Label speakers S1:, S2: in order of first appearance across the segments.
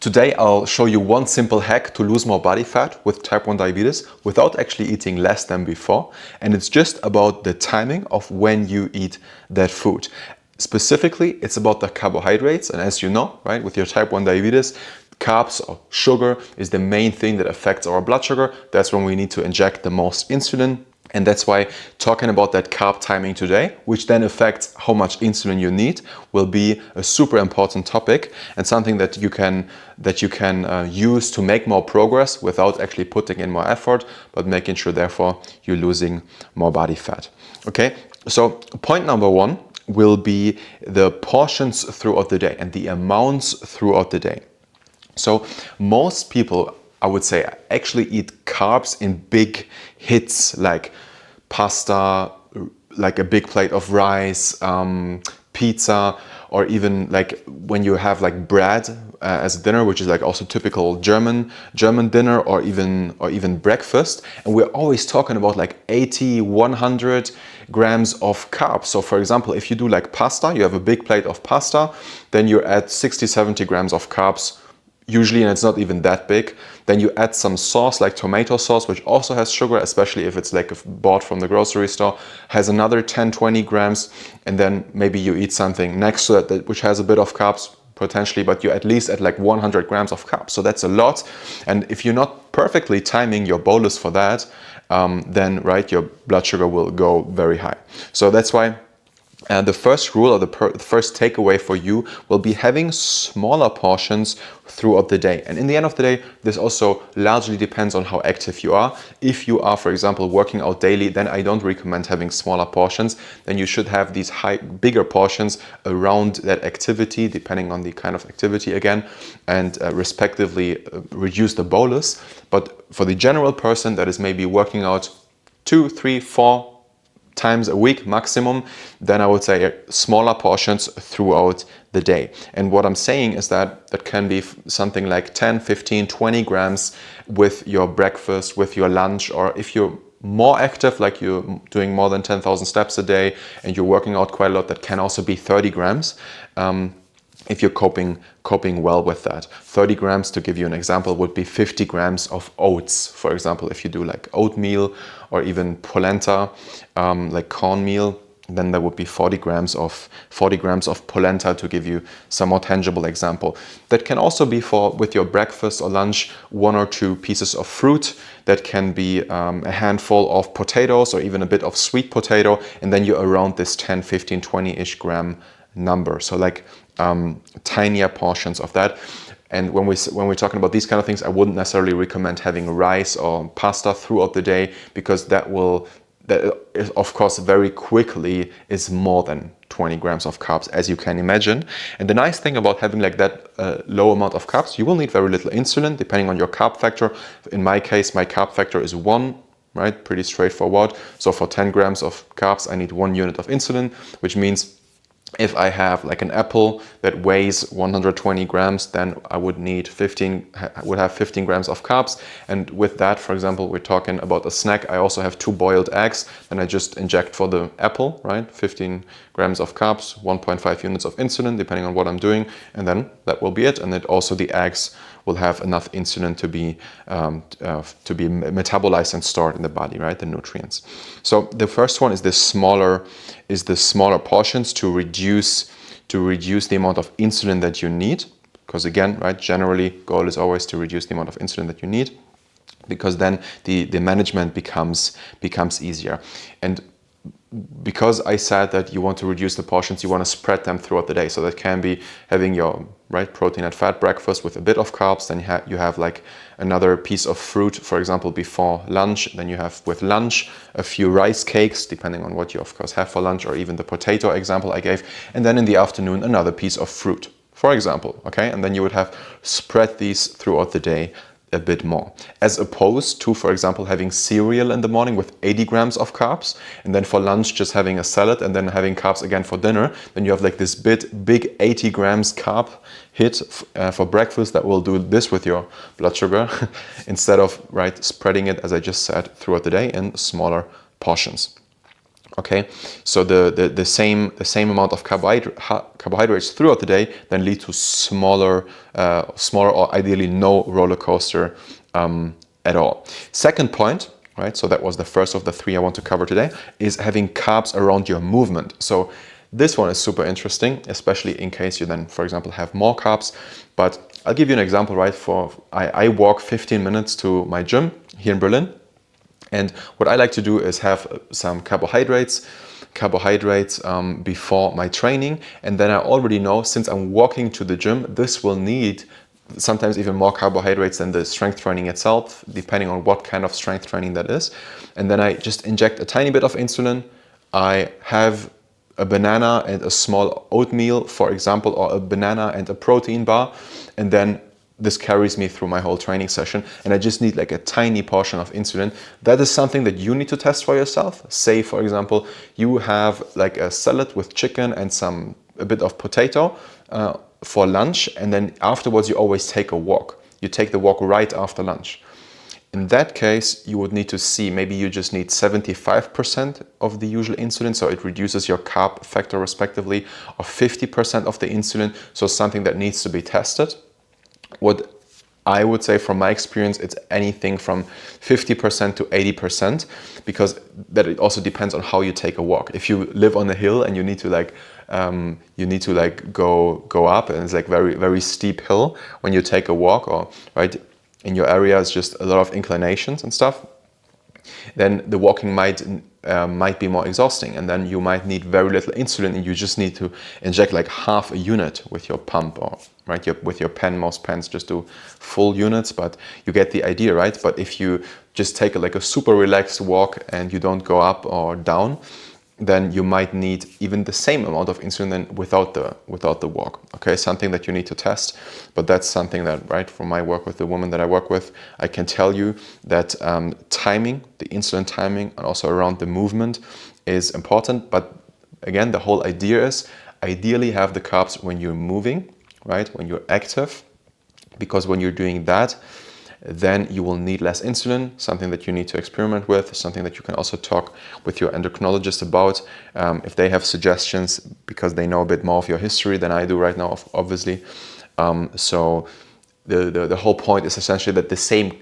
S1: Today I'll show you one simple hack to lose more body fat with type 1 diabetes without actually eating less than before. And it's just about the timing of when you eat that food. Specifically, it's about the carbohydrates. And as you know, right, with your type 1 diabetes, carbs or sugar is the main thing that affects our blood sugar. That's when we need to inject the most insulin. And that's why talking about that carb timing today, which then affects how much insulin you need, will be a super important topic and something that you can use to make more progress without actually putting in more effort, but making sure therefore you're losing more body fat. Okay, so point number one will be the portions throughout the day and the amounts throughout the day. So most people, I would say, actually eat carbs in big hits, like pasta, like a big plate of rice, pizza, or even like when you have like bread as a dinner, which is like also typical German dinner, or even breakfast. And we're always talking about like 80, 100 grams of carbs. So for example, if you do like pasta, you have a big plate of pasta, then you're at 60, 70 grams of carbs usually, and it's not even that big. Then you add some sauce like tomato sauce, which also has sugar, especially if it's like bought from the grocery store, has another 10, 20 grams. And then maybe you eat something next to it which has a bit of carbs potentially, but you're at least at like 100 grams of carbs. So that's a lot. And if you're not perfectly timing your bolus for that, then right, your blood sugar will go very high. So that's why the first rule, or the first takeaway for you, will be having smaller portions throughout the day. And in the end of the day, this also largely depends on how active you are. If you are, for example, working out daily, then I don't recommend having smaller portions. Then you should have these bigger portions around that activity, depending on the kind of activity again, and respectively reduce the bolus. But for the general person that is maybe working out 2, 3, 4 times a week maximum, then I would say smaller portions throughout the day. And what I'm saying is that can be something like 10, 15, 20 grams with your breakfast, with your lunch, or if you're more active, like you're doing more than 10,000 steps a day and you're working out quite a lot, that can also be 30 grams. If you're coping well with that. 30 grams, to give you an example, would be 50 grams of oats. For example, if you do like oatmeal or even polenta, like cornmeal, then there would be 40 grams of polenta, to give you some more tangible example. That can also be with your breakfast or lunch, 1 or 2 pieces of fruit. That can be a handful of potatoes or even a bit of sweet potato. And then you're around this 10, 15, 20-ish gram number. So like tinier portions of that. And when we're talking about these kind of things, I wouldn't necessarily recommend having rice or pasta throughout the day, because that is, of course, very quickly is more than 20 grams of carbs, as you can imagine. And the nice thing about having like that low amount of carbs, you will need very little insulin, depending on your carb factor. In my case, my carb factor is 1, right? Pretty straightforward. So for 10 grams of carbs, I need 1 unit of insulin, which means if I have like an apple that weighs 120 grams, then I would have 15 grams of carbs. And with that, for example, we're talking about a snack. I also have 2 boiled eggs, and I just inject for the apple, right? 15 grams of carbs, 1.5 units of insulin, depending on what I'm doing. And then that will be it. And then also the eggs will have enough insulin to be metabolized and stored in the body, right? The nutrients. So the first one is the smaller portions to reduce the amount of insulin that you need. Because again, right, generally goal is always to reduce the amount of insulin that you need, because then the management becomes easier. And because I said that you want to reduce the portions, you want to spread them throughout the day. So that can be having your protein and fat breakfast with a bit of carbs. Then you have like another piece of fruit, for example, before lunch. Then you have with lunch a few rice cakes, depending on what you of course have for lunch, or even the potato example I gave. And then in the afternoon, another piece of fruit, for example. Okay, and then you would have spread these throughout the day a bit more, as opposed to, for example, having cereal in the morning with 80 grams of carbs, and then for lunch just having a salad, and then having carbs again for dinner. Then you have like this big 80 grams carb hit for breakfast that will do this with your blood sugar instead of spreading it, as I just said, throughout the day in smaller portions. Okay, so the same amount of carbohydrates throughout the day then lead to smaller or ideally no roller coaster at all. Second point, right? So that was the first of the three I want to cover today, is having carbs around your movement. So this one is super interesting, especially in case you then, for example, have more carbs. But I'll give you an example, right? I walk 15 minutes to my gym here in Berlin. And what I like to do is have some carbohydrates before my training. And then I already know, since I'm walking to the gym, this will need sometimes even more carbohydrates than the strength training itself, depending on what kind of strength training that is. And then I just inject a tiny bit of insulin. I have a banana and a small oatmeal, for example, or a banana and a protein bar. And then this carries me through my whole training session, and I just need like a tiny portion of insulin. That is something that you need to test for yourself. Say, for example, you have like a salad with chicken and a bit of potato for lunch, and then afterwards you always take a walk. You take the walk right after lunch. In that case, you would need to see, maybe you just need 75% of the usual insulin, so it reduces your carb factor respectively, or 50% of the insulin, so something that needs to be tested. What I would say from my experience, it's anything from 50% to 80%, because that it also depends on how you take a walk. If you live on a hill and you need to go up, and it's like very, very steep hill when you take a walk, or right in your area is just a lot of inclinations and stuff, then the walking might be more exhausting, and then you might need very little insulin, and you just need to inject like half a unit with your pump, or with your pen. Most pens just do full units, but you get the idea, right? But if you just take like a super relaxed walk and you don't go up or down, then you might need even the same amount of insulin without the walk. Okay, something that you need to test, but that's something that, right, from my work with the woman that I work with, I can tell you that timing, the insulin timing, and also around the movement is important. But again, the whole idea is ideally have the carbs when you're moving, right, when you're active, because when you're doing that, then you will need less insulin, something that you need to experiment with, something that you can also talk with your endocrinologist about if they have suggestions, because they know a bit more of your history than I do right now, obviously. So the whole point is essentially that the same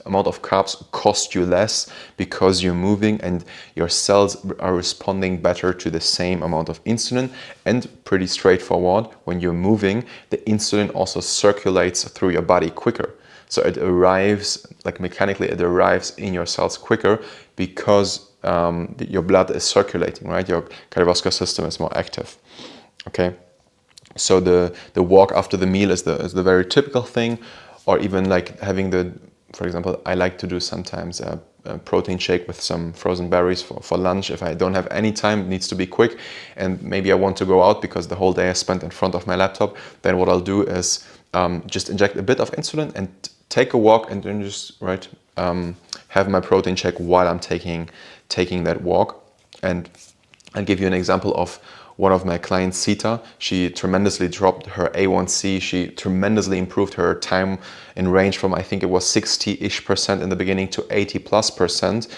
S1: amount of carbs cost you less because you're moving, and your cells are responding better to the same amount of insulin. And pretty straightforward, when you're moving, the insulin also circulates through your body quicker. So it arrives, like mechanically, it arrives in your cells quicker because your blood is circulating, right? Your cardiovascular system is more active. Okay, so the walk after the meal is the very typical thing, or even like having for example, I like to do sometimes a protein shake with some frozen berries for lunch. If I don't have any time, it needs to be quick, and maybe I want to go out because the whole day I spent in front of my laptop, then what I'll do is just inject a bit of insulin and take a walk, and then just have my protein shake while I'm taking that walk. And I'll give you an example of one of my clients, Sita. She tremendously dropped her A1C. She tremendously improved her time in range from, I think it was 60-ish% in the beginning to 80+%,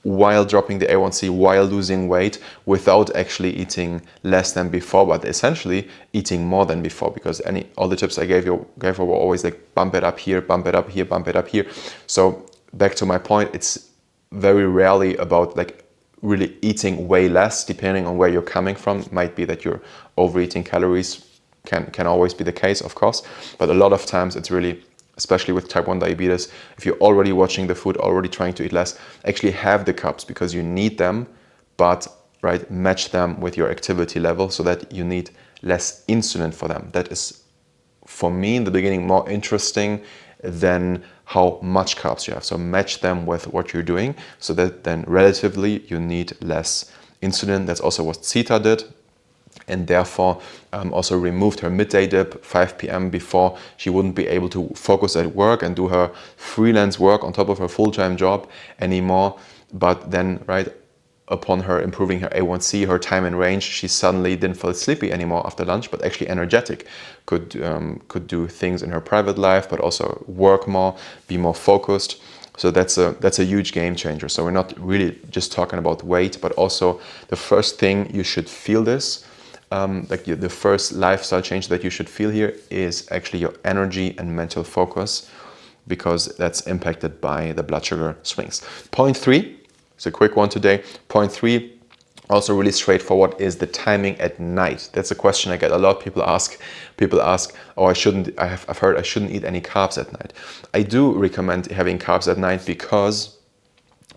S1: while dropping the A1C, while losing weight, without actually eating less than before, but essentially eating more than before, because all the tips I gave her were always like bump it up here, bump it up here, bump it up here. So back to my point, it's very rarely about like really eating way less, depending on where you're coming from. It might be that you're overeating calories, can always be the case, of course, but a lot of times it's really, especially with type 1 diabetes, if you're already watching the food, already trying to eat less, actually have the carbs because you need them, but right, match them with your activity level so that you need less insulin for them. That is, for me in the beginning, more interesting than how much carbs you have. So match them with what you're doing so that then relatively you need less insulin. That's also what Sita did, and therefore also removed her midday dip, 5 p.m. before she wouldn't be able to focus at work and do her freelance work on top of her full-time job anymore. But then, right, upon her improving her A1C, her time in range, she suddenly didn't feel sleepy anymore after lunch, but actually energetic, could do things in her private life, but also work more, be more focused. So that's a huge game changer. So we're not really just talking about weight, but also the first thing you should feel this, the first lifestyle change that you should feel here is actually your energy and mental focus, because that's impacted by the blood sugar swings. Point three, it's a quick one today. Point three, also really straightforward, is the timing at night. That's a question I get a lot. People ask, oh, I've heard I shouldn't eat any carbs at night. I do recommend having carbs at night because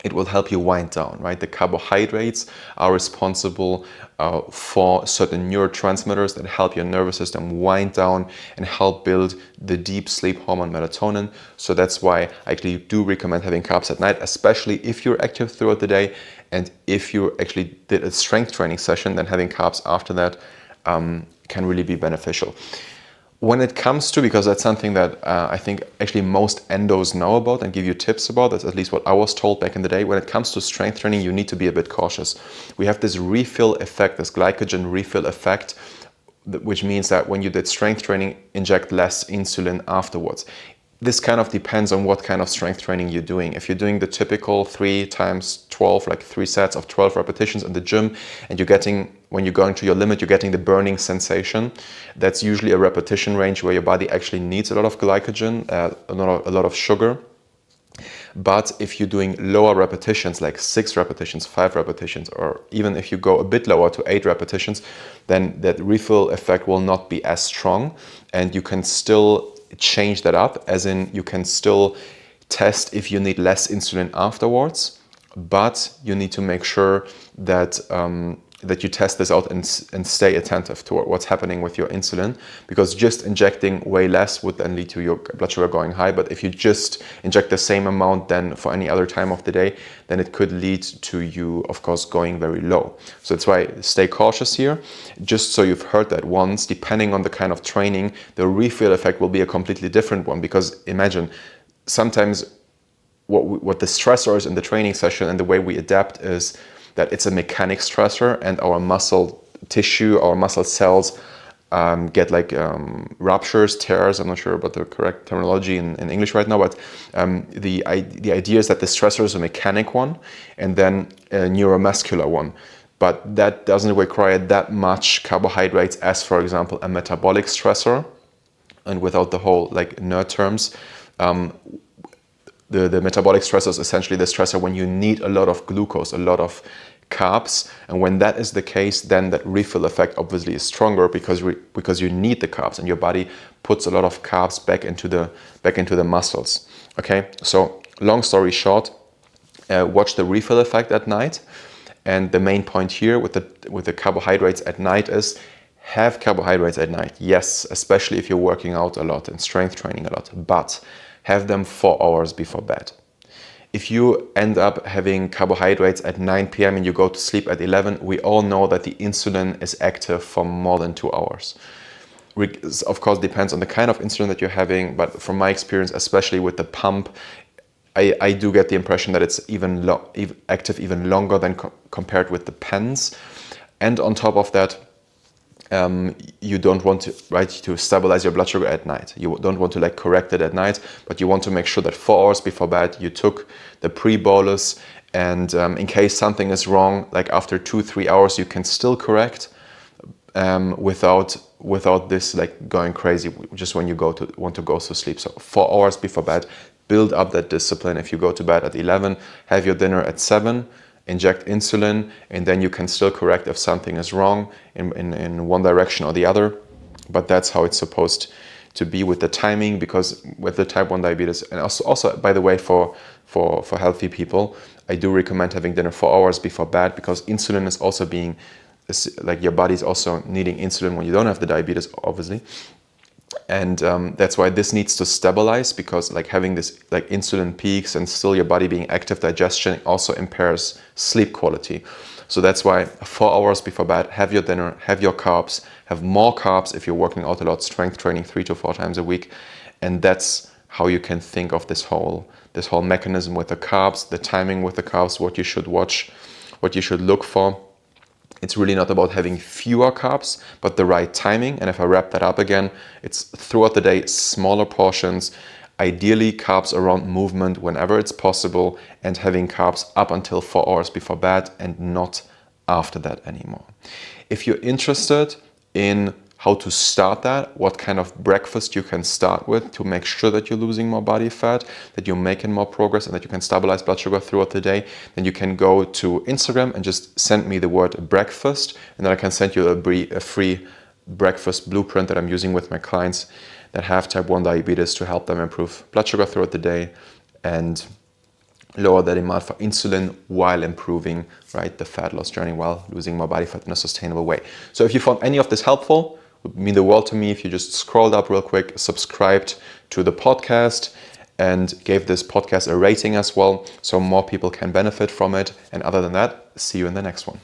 S1: it will help you wind down, right? The carbohydrates are responsible for certain neurotransmitters that help your nervous system wind down and help build the deep sleep hormone melatonin. So that's why I actually do recommend having carbs at night, especially if you're active throughout the day. And if you actually did a strength training session, then having carbs after that can really be beneficial. When it comes to, because that's something that I think actually most endos know about and give you tips about, that's at least what I was told back in the day. When it comes to strength training, you need to be a bit cautious. We have this refill effect, this glycogen refill effect, which means that when you did strength training, inject less insulin afterwards. This kind of depends on what kind of strength training you're doing. If you're doing the typical 3 times 12, like 3 sets of 12 repetitions in the gym, and you're getting, when you're going to your limit, you're getting the burning sensation, that's usually a repetition range where your body actually needs a lot of glycogen, a lot of sugar. But if you're doing lower repetitions, like 6 repetitions, 5 repetitions, or even if you go a bit lower to 8 repetitions, then that refill effect will not be as strong, and you can still change that up, as in you can still test if you need less insulin afterwards, but you need to make sure that that you test this out and stay attentive to what's happening with your insulin, because just injecting way less would then lead to your blood sugar going high. But if you just inject the same amount then for any other time of the day, then it could lead to you, of course, going very low. So that's why stay cautious here. Just so you've heard that once, depending on the kind of training, the refill effect will be a completely different one, because imagine sometimes what the stressor is in the training session and the way we adapt is that it's a mechanic stressor, and our muscle tissue, our muscle cells get like ruptures, tears. I'm not sure about the correct terminology in English right now, but the idea is that the stressor is a mechanic one and then a neuromuscular one. But that doesn't require that much carbohydrates as, for example, a metabolic stressor. And without the whole like nerd terms, the metabolic stressor is essentially the stressor when you need a lot of glucose, a lot of carbs. And when that is the case, then that refill effect obviously is stronger, because you need the carbs and your body puts a lot of carbs back into the muscles. Okay, so long story short, watch the refill effect at night. And the main point here with the carbohydrates at night is have carbohydrates at night. Yes, especially if you're working out a lot and strength training a lot, but have them 4 hours before bed. If you end up having carbohydrates at 9 p.m. and you go to sleep at 11, we all know that the insulin is active for more than 2 hours. Of course, depends on the kind of insulin that you're having, but from my experience, especially with the pump, I do get the impression that it's even active even longer than compared with the pens. And on top of that, you don't want to stabilize your blood sugar at night. You don't want to correct it at night, but you want to make sure that 4 hours before bed you took the pre-bolus, and in case something is wrong, like after 2-3 hours, you can still correct without this going crazy just when you want to go to sleep. So 4 hours before bed, build up that discipline. If you go to bed at 11, have your dinner at 7. Inject insulin, and then you can still correct if something is wrong in one direction or the other. But that's how it's supposed to be with the timing, because with the type 1 diabetes, and also by the way, for healthy people, I do recommend having dinner 4 hours before bed, because insulin is also your body's also needing insulin when you don't have the diabetes, obviously. And that's why this needs to stabilize, because having this insulin peaks and still your body being active, digestion also impairs sleep quality. So that's why 4 hours before bed, have your dinner, have your carbs, have more carbs if you're working out a lot, strength training 3 to 4 times a week. And that's how you can think of this whole mechanism with the carbs, the timing with the carbs, what you should watch, what you should look for. It's really not about having fewer carbs, but the right timing. And if I wrap that up again, it's throughout the day, smaller portions. Ideally, carbs around movement whenever it's possible, and having carbs up until 4 hours before bed and not after that anymore. If you're interested in how to start that, what kind of breakfast you can start with to make sure that you're losing more body fat, that you're making more progress, and that you can stabilize blood sugar throughout the day, then you can go to Instagram and just send me the word breakfast, and then I can send you a free breakfast blueprint that I'm using with my clients that have type 1 diabetes to help them improve blood sugar throughout the day and lower the demand for insulin while improving, right, the fat loss journey, while losing more body fat in a sustainable way. So if you found any of this helpful, it would mean the world to me if you just scrolled up real quick, subscribed to the podcast, and gave this podcast a rating as well, so more people can benefit from it. And other than that, see you in the next one.